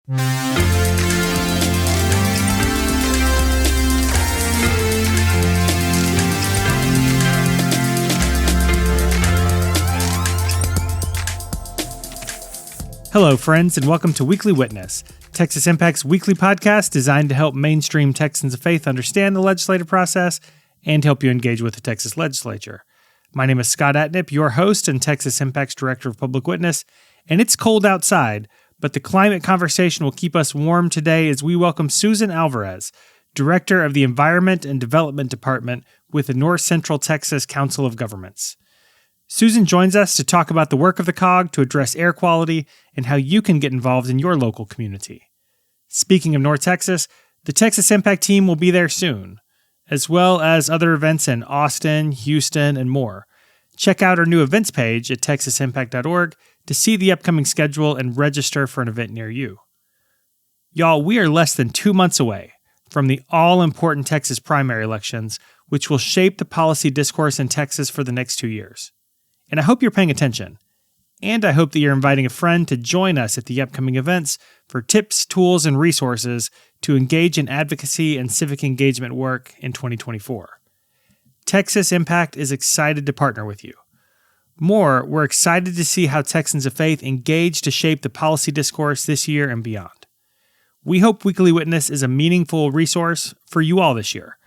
Hello, friends, and welcome to Weekly Witness, Texas Impact's weekly podcast designed to help mainstream Texans of faith understand the legislative process and help you engage with the Texas legislature. My name is Scott Atnip, your host and Texas Impact's Director of Public Witness, and it's cold outside, but the climate conversation will keep us warm today as we welcome Susan Alvarez, Director of the Environment and Development Department with the North Central Texas Council of Governments. Susan joins us to talk about the work of the COG to address air quality and how you can get involved in your local community. Speaking of North Texas, the Texas Impact team will be there soon, as well as other events in Austin, Houston, and more. Check out our new events page at texasimpact.org to see the upcoming schedule and register for an event near you. Y'all, we are less than 2 months away from the all-important Texas primary elections, which will shape the policy discourse in Texas for the next 2 years. And I hope you're paying attention. And I hope that you're inviting a friend to join us at the upcoming events for tips, tools, and resources to engage in advocacy and civic engagement work in 2024. Texas Impact is excited to partner with you. More, we're excited to see how Texans of faith engage to shape the policy discourse this year and beyond. We hope Weekly Witness is a meaningful resource for you all this year.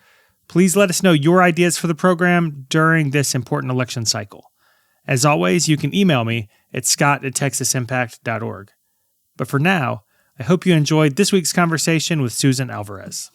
Please let us know your ideas for the program during this important election cycle. As always, you can email me at scott@texasimpact.org. But for now, I hope you enjoyed this week's conversation with Susan Alvarez.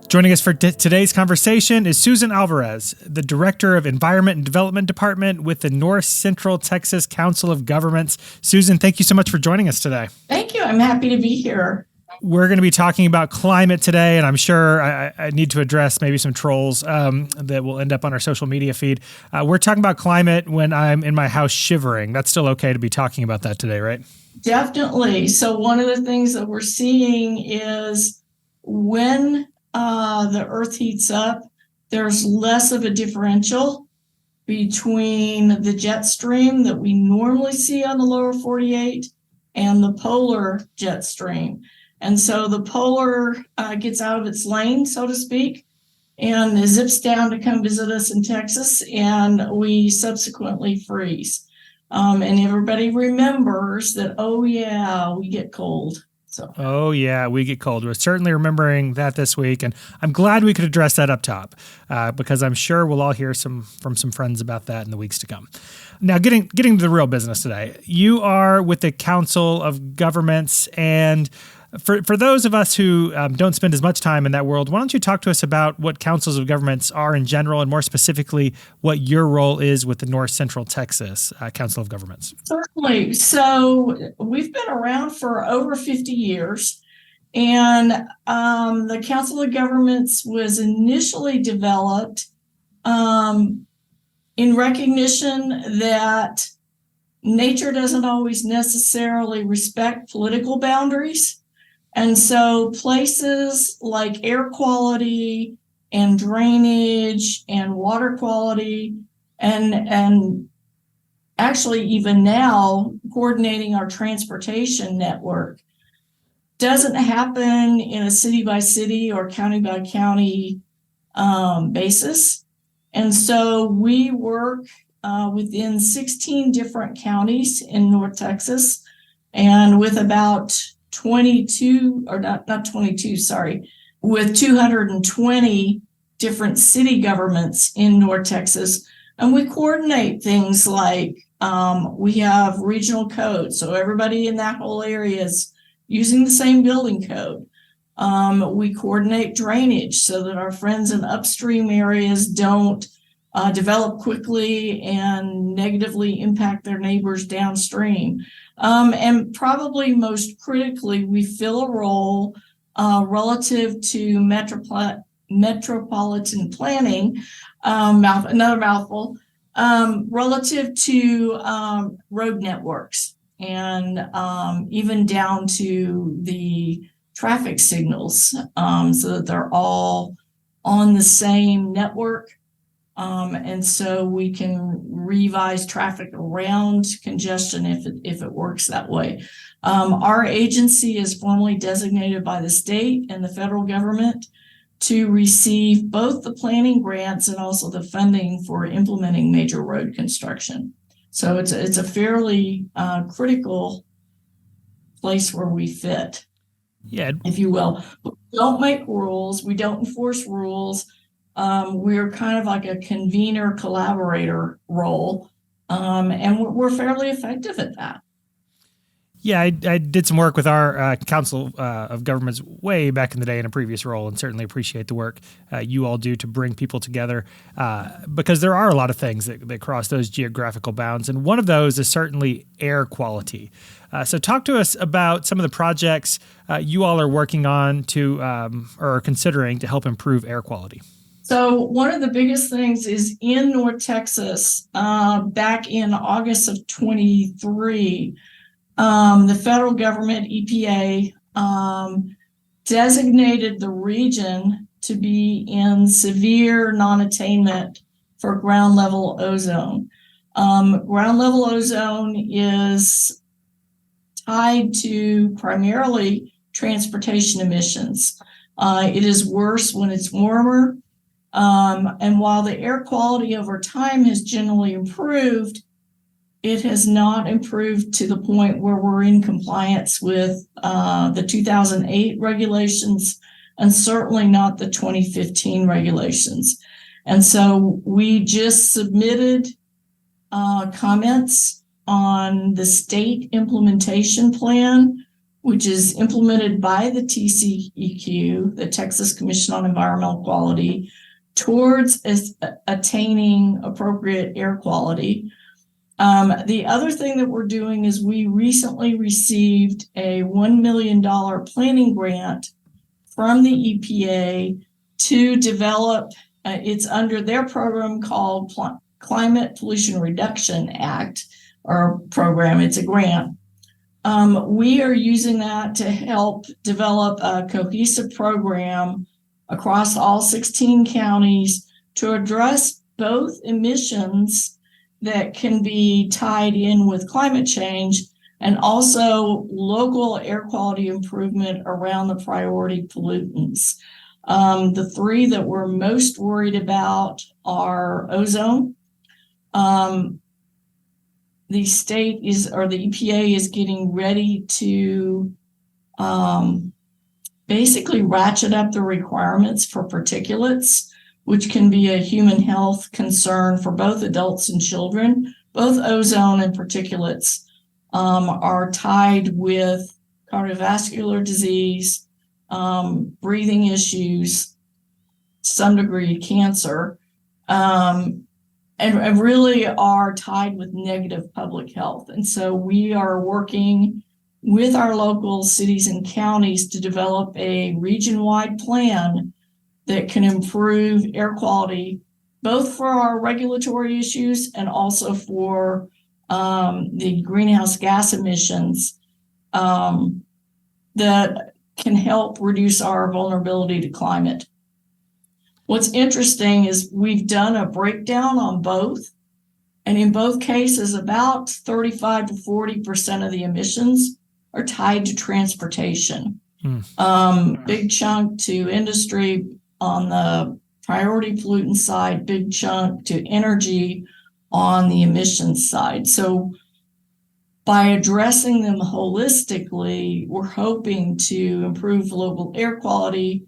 Joining us for today's conversation is Susan Alvarez, the Director of Environment and Development Department with the North Central Texas Council of Governments. Susan, thank you so much for joining us today. Thank you. I'm happy to be here. We're going to be talking about climate today, and I'm sure I need to address maybe some trolls that will end up on our social media feed. We're talking about climate when I'm in my house shivering. That's still okay to be talking about that today, right? Definitely. So one of the things that we're seeing is when the earth heats up, there's less of a differential between the jet stream that we normally see on the lower 48 and the polar jet stream. And so the polar gets out of its lane, so to speak, and zips down to come visit us in Texas, and we subsequently freeze. And everybody remembers that, oh yeah, we get cold. Oh, yeah, we get cold. We're certainly remembering that this week, and I'm glad we could address that up top because I'm sure we'll all hear from some friends about that in the weeks to come. Now, getting to the real business today, you are with the Council of Governments, and for those of us who don't spend as much time in that world, why don't you talk to us about what councils of governments are in general, and more specifically, what your role is with the North Central Texas Council of Governments? Certainly. So we've been around for over 50 years, and the Council of Governments was initially developed in recognition that nature doesn't always necessarily respect political boundaries. And so places like air quality and drainage and water quality and actually even now coordinating our transportation network doesn't happen in a city by city or county by county basis. And so we work within 16 different counties in North Texas, and with about 220 different city governments in North Texas. And we coordinate things like we have regional codes, so everybody in that whole area is using the same building code. We coordinate drainage so that our friends in upstream areas don't develop quickly and negatively impact their neighbors downstream. And probably most critically, we fill a role relative to metropolitan planning, another mouthful, relative to road networks and even down to the traffic signals so that they're all on the same network And so we can revise traffic around congestion if it works that way. Our agency is formally designated by the state and the federal government to receive both the planning grants and also the funding for implementing major road construction. So it's a fairly critical place where we fit, if you will. We don't make rules. We don't enforce rules. We're kind of like a convener collaborator role, and we're fairly effective at that. Yeah, I did some work with our Council of Governments way back in the day in a previous role, and certainly appreciate the work you all do to bring people together, because there are a lot of things that cross those geographical bounds, and one of those is certainly air quality. So talk to us about some of the projects you all are working on to or considering to help improve air quality. So one of the biggest things is in North Texas, back in August of 23, the federal government, EPA, designated the region to be in severe non-attainment for ground level ozone. Ground level ozone is tied to primarily transportation emissions. It is worse when it's warmer. And while the air quality over time has generally improved, it has not improved to the point where we're in compliance with the 2008 regulations and certainly not the 2015 regulations. And so we just submitted comments on the state implementation plan, which is implemented by the TCEQ, the Texas Commission on Environmental Quality, towards attaining appropriate air quality. The other thing that we're doing is we recently received a $1 million planning grant from the EPA to develop, it's under their program called Climate Pollution Reduction Act, or program, it's a grant. We are using that to help develop a cohesive program across all 16 counties to address both emissions that can be tied in with climate change and also local air quality improvement around the priority pollutants. The three that we're most worried about are ozone. The state is, or the EPA is getting ready to basically ratchet up the requirements for particulates, which can be a human health concern for both adults and children. Both ozone and particulates are tied with cardiovascular disease, breathing issues, to some degree cancer, and really are tied with negative public health. And so we are working with our local cities and counties to develop a region-wide plan that can improve air quality, both for our regulatory issues and also for the greenhouse gas emissions that can help reduce our vulnerability to climate. What's interesting is we've done a breakdown on both, and in both cases, about 35 to 40% of the emissions are tied to transportation. Big chunk to industry on the priority pollutant side, big chunk to energy on the emissions side. So by addressing them holistically, we're hoping to improve local air quality,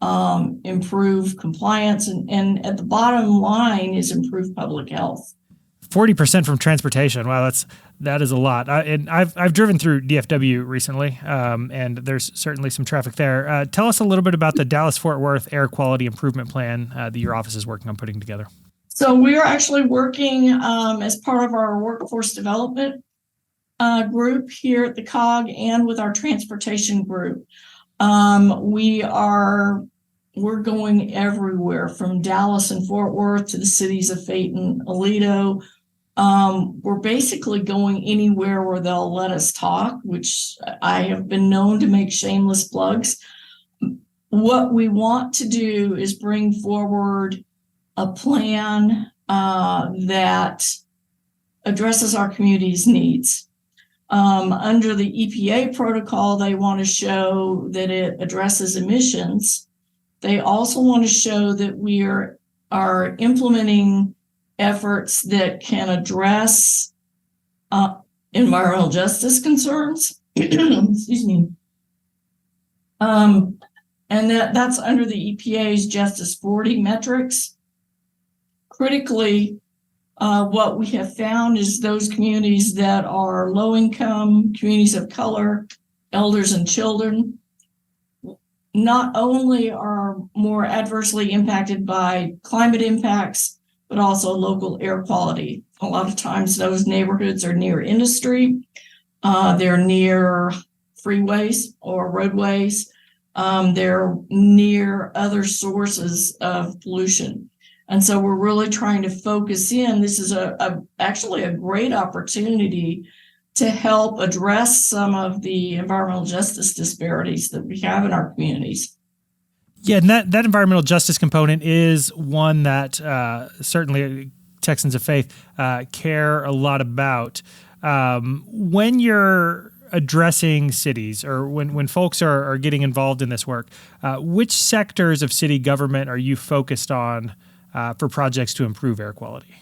improve compliance, and at the bottom line is improve public health. 40% from transportation. Wow, that is a lot. And I've driven through DFW recently, and there's certainly some traffic there. Tell us a little bit about the Dallas-Fort Worth Air Quality Improvement Plan that your office is working on putting together. So we are actually working as part of our workforce development group here at the COG and with our transportation group. We're going everywhere from Dallas and Fort Worth to the cities of Fate and Aledo. We're basically going anywhere where they'll let us talk, which I have been known to make shameless plugs. What we want to do is bring forward a plan that addresses our community's needs. Under the EPA protocol, they want to show that it addresses emissions. They also want to show that we are implementing efforts that can address environmental justice concerns. Excuse me. And that's under the EPA's Justice 40 metrics. Critically, what we have found is those communities that are low income, communities of color, elders and children, not only are more adversely impacted by climate impacts, but also local air quality. A lot of times those neighborhoods are near industry, they're near freeways or roadways, they're near other sources of pollution. And so we're really trying to focus in. This is actually a great opportunity to help address some of the environmental justice disparities that we have in our communities. Yeah, and that environmental justice component is one that certainly Texans of Faith care a lot about. When you're addressing cities or when folks are getting involved in this work, which sectors of city government are you focused on for projects to improve air quality?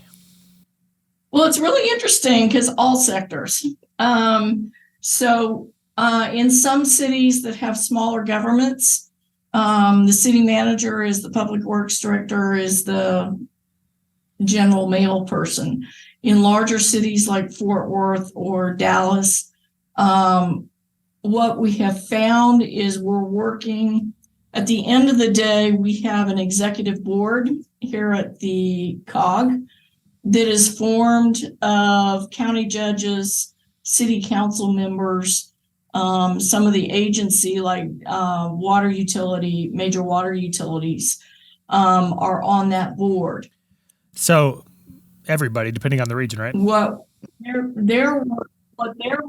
Well, it's really interesting because all sectors. So in some cities that have smaller governments, the city manager is the public works director, is the general mail person. In larger cities like Fort Worth or Dallas, what we have found is we're working. At the end of the day, we have an executive board here at the COG that is formed of county judges, city council members, some of the agency like water utility, major water utilities are on that board. So everybody, depending on the region, right? What they're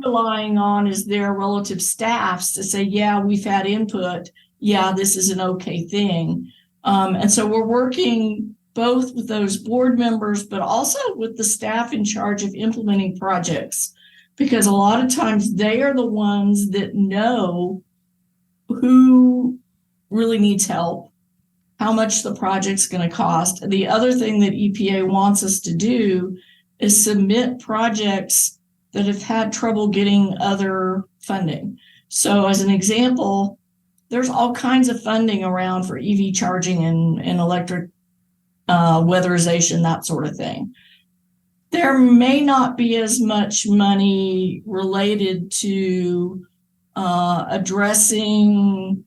relying on is their relative staffs to say, yeah, we've had input. Yeah, this is an okay thing. And so we're working both with those board members, but also with the staff in charge of implementing projects, because a lot of times they are the ones that know who really needs help, how much the project's going to cost. The other thing that EPA wants us to do is submit projects that have had trouble getting other funding. So as an example, there's all kinds of funding around for EV charging and electric weatherization, that sort of thing. There may not be as much money related to addressing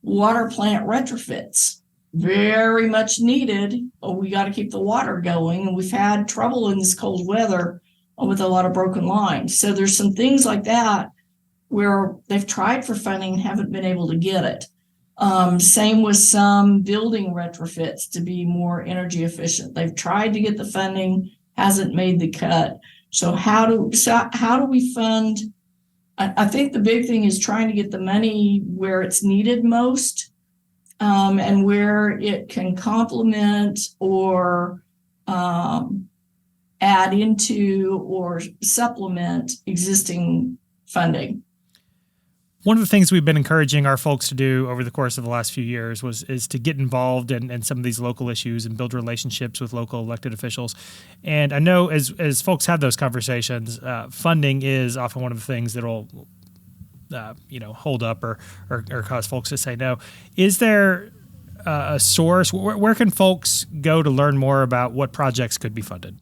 water plant retrofits. Very much needed. We got to keep the water going. And we've had trouble in this cold weather with a lot of broken lines. So there's some things like that where they've tried for funding and haven't been able to get it. Same with some building retrofits to be more energy efficient. They've tried to get the funding, hasn't made the cut. So how do we fund? I think the big thing is trying to get the money where it's needed most, and where it can complement or add into or supplement existing funding. One of the things we've been encouraging our folks to do over the course of the last few years is to get involved in some of these local issues and build relationships with local elected officials. And I know as folks have those conversations, funding is often one of the things that'll hold up or cause folks to say no. Is there a source? Where can folks go to learn more about what projects could be funded?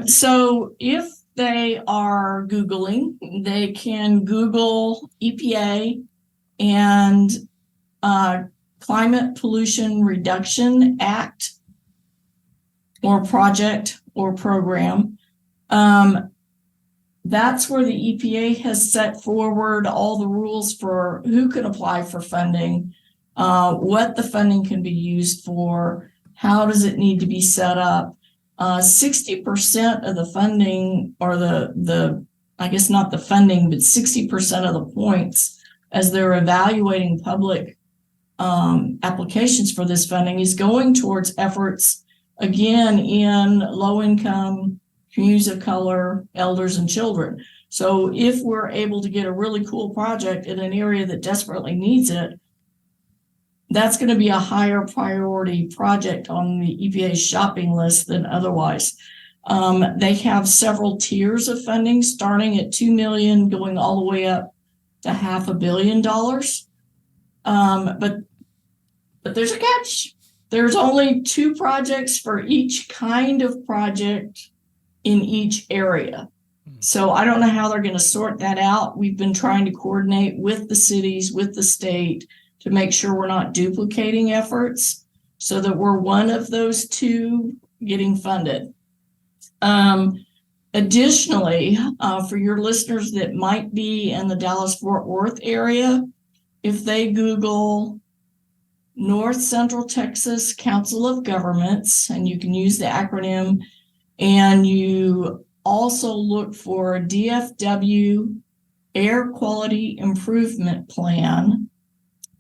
So if they are Googling, they can Google EPA and Climate Pollution Reduction Act or project or program. That's where the EPA has set forward all the rules for who can apply for funding, what the funding can be used for, how does it need to be set up. 60% of the funding, or the I guess not the funding, but 60% of the points as they're evaluating public applications for this funding is going towards efforts again, in low income communities of color, elders, and children. So if we're able to get a really cool project in an area that desperately needs it, that's going to be a higher priority project on the EPA's shopping list than otherwise. They have several tiers of funding, starting at $2 million, going all the way up to $500 million. But there's a catch. There's only 2 projects for each kind of project in each area. So I don't know how they're going to sort that out. We've been trying to coordinate with the cities, with the state, to make sure we're not duplicating efforts so that we're one of those 2 getting funded. Additionally, for your listeners that might be in the Dallas-Fort Worth area, if they Google North Central Texas Council of Governments, and you can use the acronym, and you also look for DFW Air Quality Improvement Plan,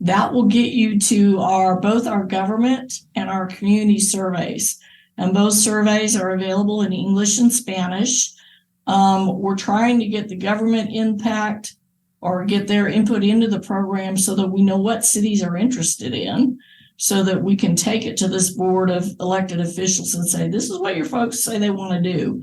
that will get you to both our government and our community surveys. And both surveys are available in English and Spanish. We're trying to get the government impact or get their input into the program so that we know what cities are interested in, so that we can take it to this board of elected officials and say, this is what your folks say they want to do.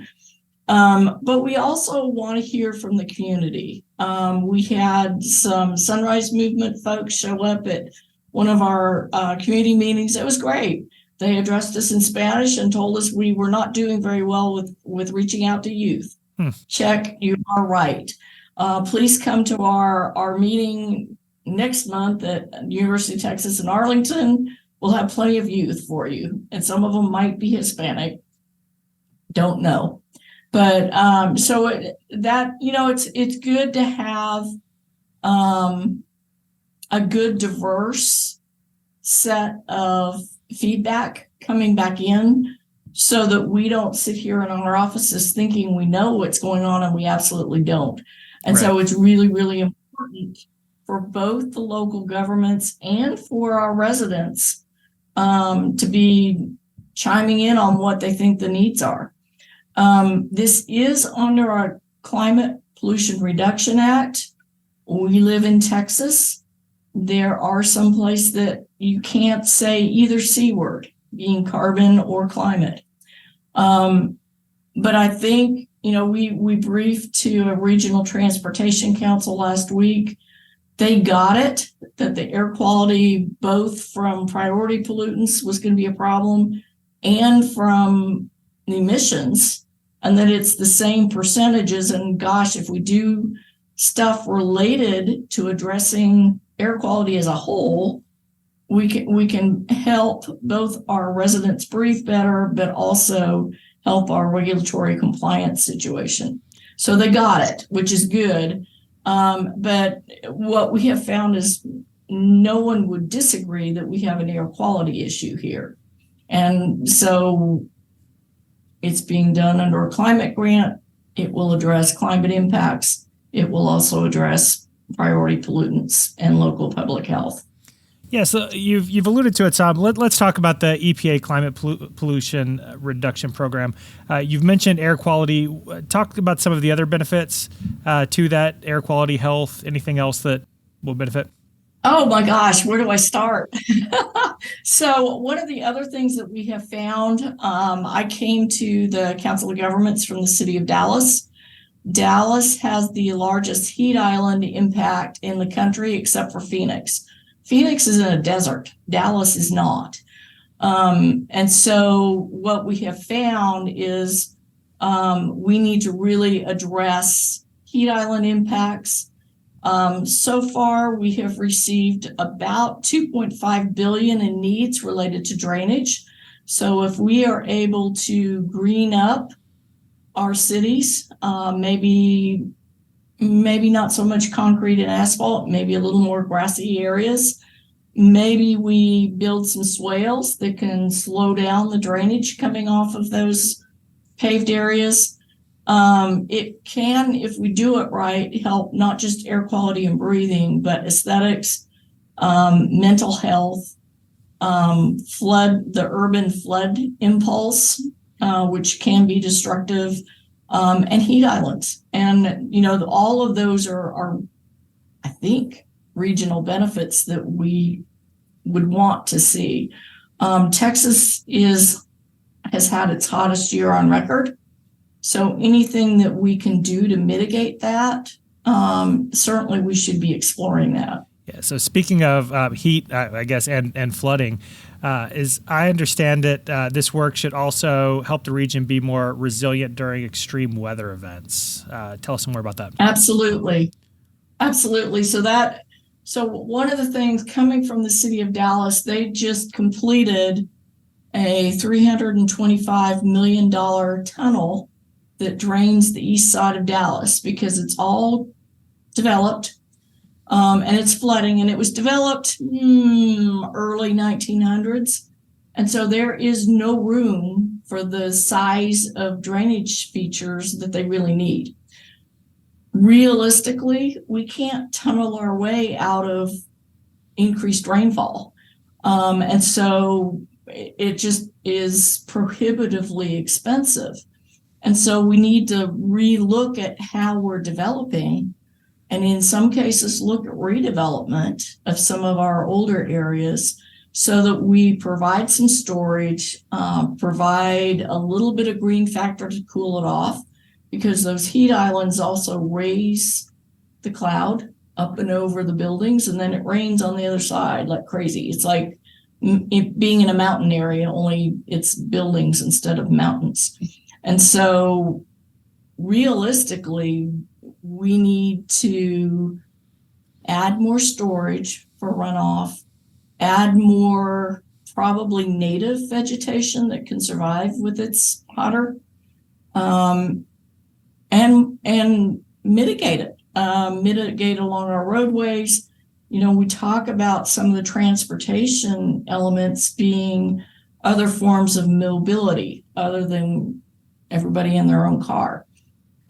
But we also want to hear from the community. We had some Sunrise Movement folks show up at one of our community meetings. It was great. They addressed us in Spanish and told us we were not doing very well with reaching out to youth. Check, you are right. Please come to our meeting next month at University of Texas in Arlington. We'll have plenty of youth for you, and some of them might be Hispanic. Don't know. But it's good to have a good diverse set of feedback coming back in, so that we don't sit here in our offices thinking we know what's going on and we absolutely don't. And so it's really, really important for both the local governments and for our residents to be chiming in on what they think the needs are. This is under our Climate Pollution Reduction Act. We live in Texas. There are some places that you can't say either C word, being carbon or climate. But I think, we briefed to a regional transportation council last week. They got it, that the air quality, both from priority pollutants was going to be a problem and from emissions, and that it's the same percentages. And gosh, if we do stuff related to addressing air quality as a whole, we can help both our residents breathe better, but also help our regulatory compliance situation. So they got it, which is good. But what we have found is no one would disagree that we have an air quality issue here. And so it's being done under a climate grant. It will address climate impacts. It will also address priority pollutants and local public health. Yeah, so you've alluded to it, Tom. Let's talk about the EPA Climate Pollution Reduction Program. You've mentioned air quality. Talk about some of the other benefits to that air quality, health, anything else that will benefit. Oh my gosh, where do I start? So one of the other things that we have found, I came to the Council of Governments from the city of Dallas. Dallas has the largest heat island impact in the country except for Phoenix. Phoenix is in a desert. Dallas is not. And so what we have found is we need to really address heat island impacts. So far, we have received about $2.5 billion in needs related to drainage. So if we are able to green up our cities, maybe not so much concrete and asphalt, maybe a little more grassy areas. Maybe we build some swales that can slow down the drainage coming off of those paved areas. It can, if we do it right, help not just air quality and breathing, but aesthetics, mental health, the urban flood impulse, which can be destructive, and heat islands. And, all of those are, I think, regional benefits that we would want to see. Texas has had its hottest year on record. So anything that we can do to mitigate that, certainly we should be exploring that. Yeah. So speaking of heat, I guess, and flooding, as I understand it, this work should also help the region be more resilient during extreme weather events. Tell us some more about that. Absolutely. So one of the things coming from the city of Dallas, they just completed a $325 million tunnel that drains the east side of Dallas because it's all developed. And it's flooding, and it was developed early 1900s. And so there is no room for the size of drainage features that they really need. Realistically, we can't tunnel our way out of increased rainfall. And so it just is prohibitively expensive. And so we need to relook at how we're developing, and in some cases look at redevelopment of some of our older areas so that we provide some storage, provide a little bit of green factor to cool it off, because those heat islands also raise the cloud up and over the buildings, and then it rains on the other side like crazy. It's like being in a mountain area, only it's buildings instead of mountains. And so realistically, we need to add more storage for runoff, add more probably native vegetation that can survive with its hotter, and mitigate it. Mitigate along our roadways. We talk about some of the transportation elements being other forms of mobility other than everybody in their own car.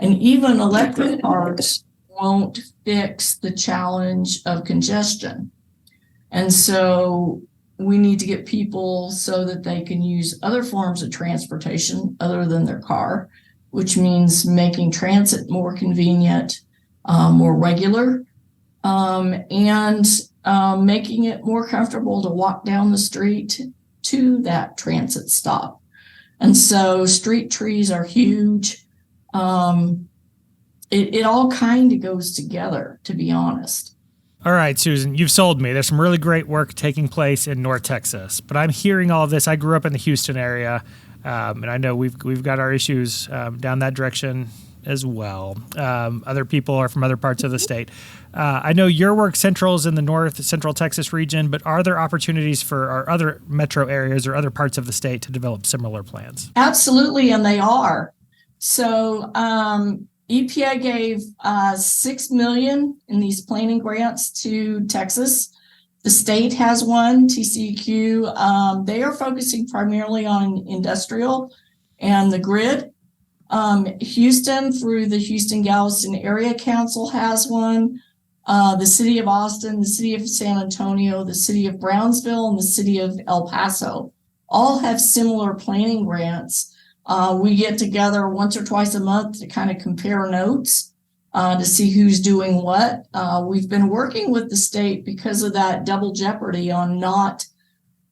And even electric cars won't fix the challenge of congestion. And so we need to get people so that they can use other forms of transportation other than their car, which means making transit more convenient, more regular, and making it more comfortable to walk down the street to that transit stop. And so street trees are huge. It all kind of goes together, to be honest. All right, Susan, you've sold me. There's some really great work taking place in North Texas, but I'm hearing all of this. I grew up in the Houston area, and I know we've got our issues down that direction as well. Other people are from other parts of the state. I know your work centrals in the North Central Texas region, but are there opportunities for our other metro areas or other parts of the state to develop similar plans? Absolutely, and they are. So EPA gave $6 million in these planning grants to Texas. The state has one, TCEQ. They are focusing primarily on industrial and the grid. Houston, through the Houston-Galveston Area Council, has one. The city of Austin, the city of San Antonio, the city of Brownsville, and the city of El Paso all have similar planning grants. We get together once or twice a month to kind of compare notes to see who's doing what. We've been working with the state because of that double jeopardy on not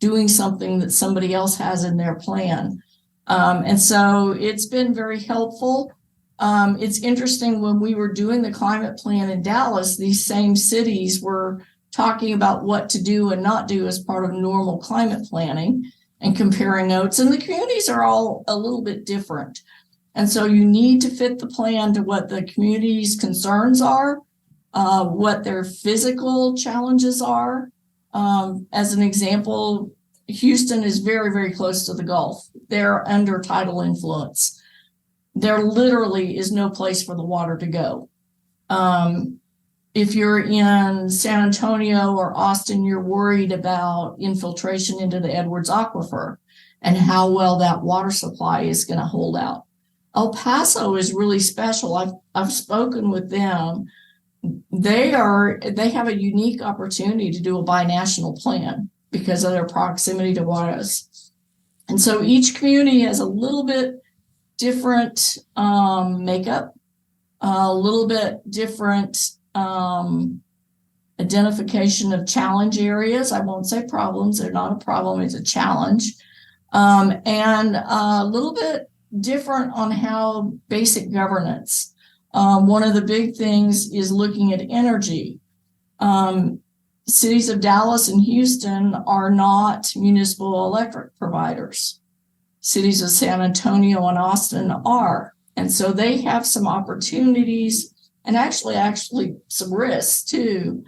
doing something that somebody else has in their plan. And so it's been very helpful. It's interesting, when we were doing the climate plan in Dallas, these same cities were talking about what to do and not do as part of normal climate planning and comparing notes. And the communities are all a little bit different. And so you need to fit the plan to what the community's concerns are, what their physical challenges are. As an example, Houston is very, very close to the Gulf. They're under tidal influence. There literally is no place for the water to go. If you're in San Antonio or Austin, you're worried about infiltration into the Edwards Aquifer and how well that water supply is going to hold out. El Paso is really special. I've spoken with them. They have a unique opportunity to do a binational plan. because of their proximity to Juarez. And so each community has a little bit different makeup, a little bit different identification of challenge areas. I won't say problems. They're not a problem. It's a challenge. And a little bit different on how basic governance. One of the big things is looking at energy. Cities of Dallas and Houston are not municipal electric providers. Cities of San Antonio and Austin are. And so they have some opportunities and actually some risks too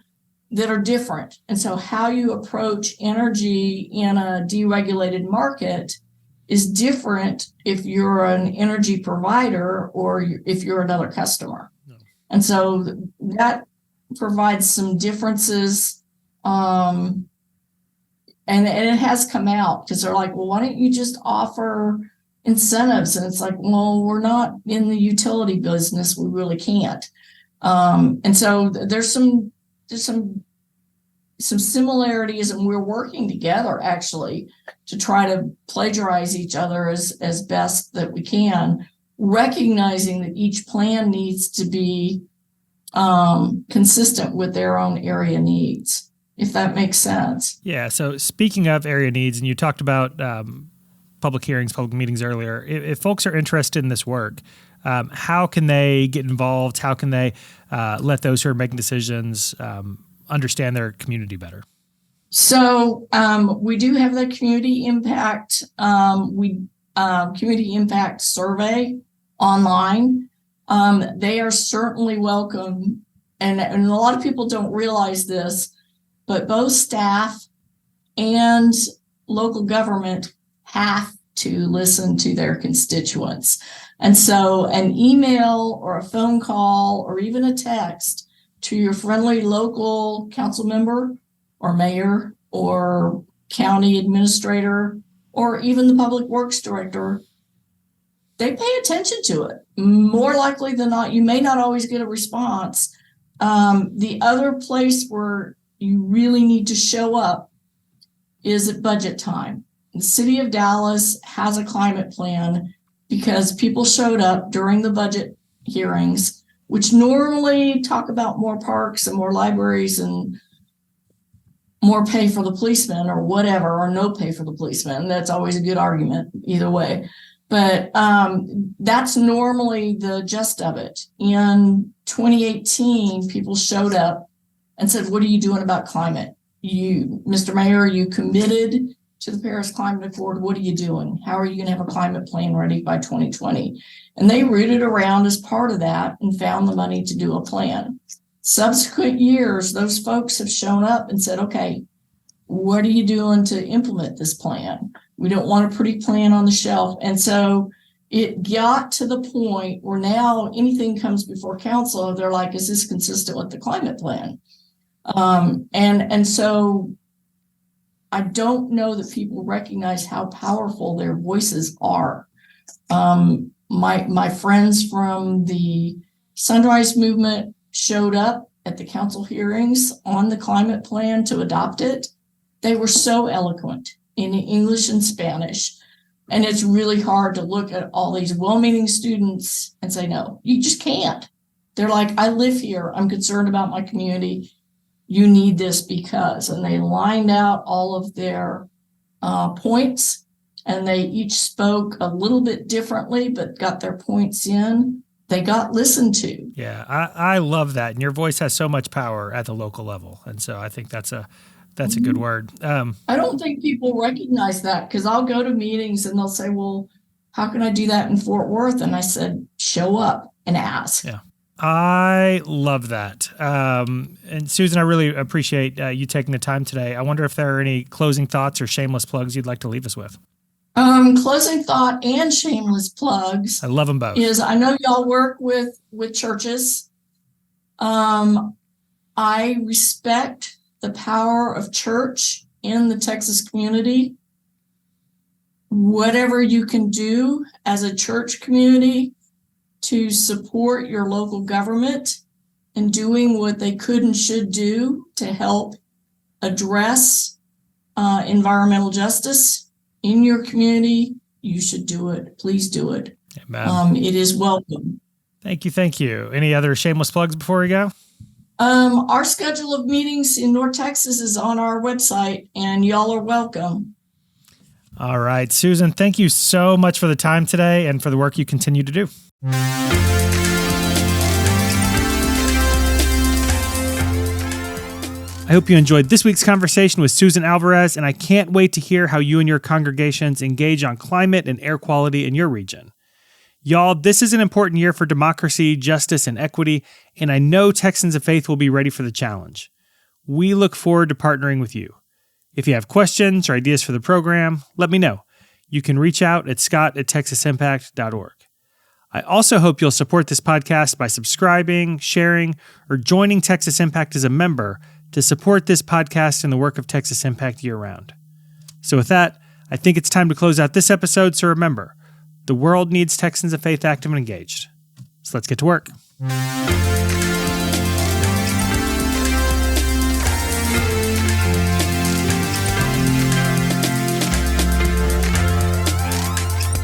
that are different. And so how you approach energy in a deregulated market is different if you're an energy provider or if you're another customer. No. And so that provides some differences. And it has come out because they're like, well, why don't you just offer incentives? And it's like, well, we're not in the utility business. We really can't. And so there's some similarities, and we're working together actually to try to plagiarize each other as best that we can, recognizing that each plan needs to be consistent with their own area needs, if that makes sense. Yeah. So speaking of area needs, and you talked about public hearings, public meetings earlier, if folks are interested in this work, how can they get involved? How can they let those who are making decisions understand their community better? So we do have the community impact community impact survey online. They are certainly welcome, and a lot of people don't realize this, but both staff and local government have to listen to their constituents. And so an email or a phone call or even a text to your friendly local council member or mayor or county administrator or even the public works director, they pay attention to it. More likely than not, you may not always get a response. The other place where you really need to show up is at budget time. The city of Dallas has a climate plan because people showed up during the budget hearings, which normally talk about more parks and more libraries and more pay for the policeman or whatever, or no pay for the policeman. That's always a good argument either way. But that's normally the gist of it. In 2018, people showed up and said, what are you doing about climate? You, Mr. Mayor, you committed to the Paris Climate Accord. What are you doing? How are you going to have a climate plan ready by 2020? And they rooted around as part of that and found the money to do a plan. Subsequent years, those folks have shown up and said, okay, what are you doing to implement this plan? We don't want a pretty plan on the shelf. And so it got to the point where now anything comes before council, they're like, is this consistent with the climate plan? And so I don't know that people recognize how powerful their voices are. My friends from the Sunrise Movement showed up at the council hearings on the climate plan to adopt it. They were so eloquent in English and Spanish. And it's really hard to look at all these well-meaning students and say, no, you just can't. They're like, I live here. I'm concerned about my community. You need this because, and they lined out all of their points, and they each spoke a little bit differently, but got their points in. They got listened to. Yeah, I love that. And your voice has so much power at the local level. And so I think that's a good word. I don't think people recognize that, because I'll go to meetings and they'll say, well, how can I do that in Fort Worth? And I said, show up and ask. Yeah. I love that. And Susan, I really appreciate you taking the time today. I wonder if there are any closing thoughts or shameless plugs you'd like to leave us with. Closing thought and shameless plugs. I love them both. Is I know y'all work with churches. I respect the power of church in the Texas community. Whatever you can do as a church community to support your local government in doing what they could and should do to help address environmental justice in your community, you should do it. Please do it. Amen. It is welcome. Thank you. Any other shameless plugs before we go? Our schedule of meetings in North Texas is on our website, and y'all are welcome. All right, Susan, thank you so much for the time today and for the work you continue to do. I hope you enjoyed this week's conversation with Susan Alvarez, and I can't wait to hear how you and your congregations engage on climate and air quality in your region. Y'all, this is an important year for democracy, justice, and equity, and I know Texans of Faith will be ready for the challenge. We look forward to partnering with you. If you have questions or ideas for the program, let me know. You can reach out at scott@texasimpact.org. I also hope you'll support this podcast by subscribing, sharing, or joining Texas Impact as a member to support this podcast and the work of Texas Impact year-round. So with that, I think it's time to close out this episode, so remember, the world needs Texans of Faith active and engaged. So let's get to work.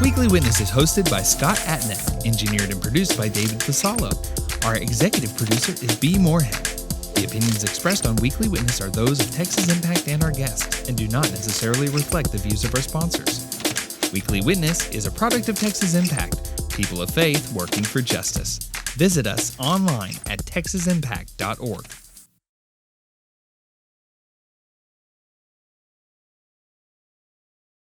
Weekly Witness is hosted by Scott Atnet, engineered and produced by David Fasalo. Our executive producer is B. Moorhead. The opinions expressed on Weekly Witness are those of Texas Impact and our guests, and do not necessarily reflect the views of our sponsors. Weekly Witness is a product of Texas Impact, people of faith working for justice. Visit us online at texasimpact.org.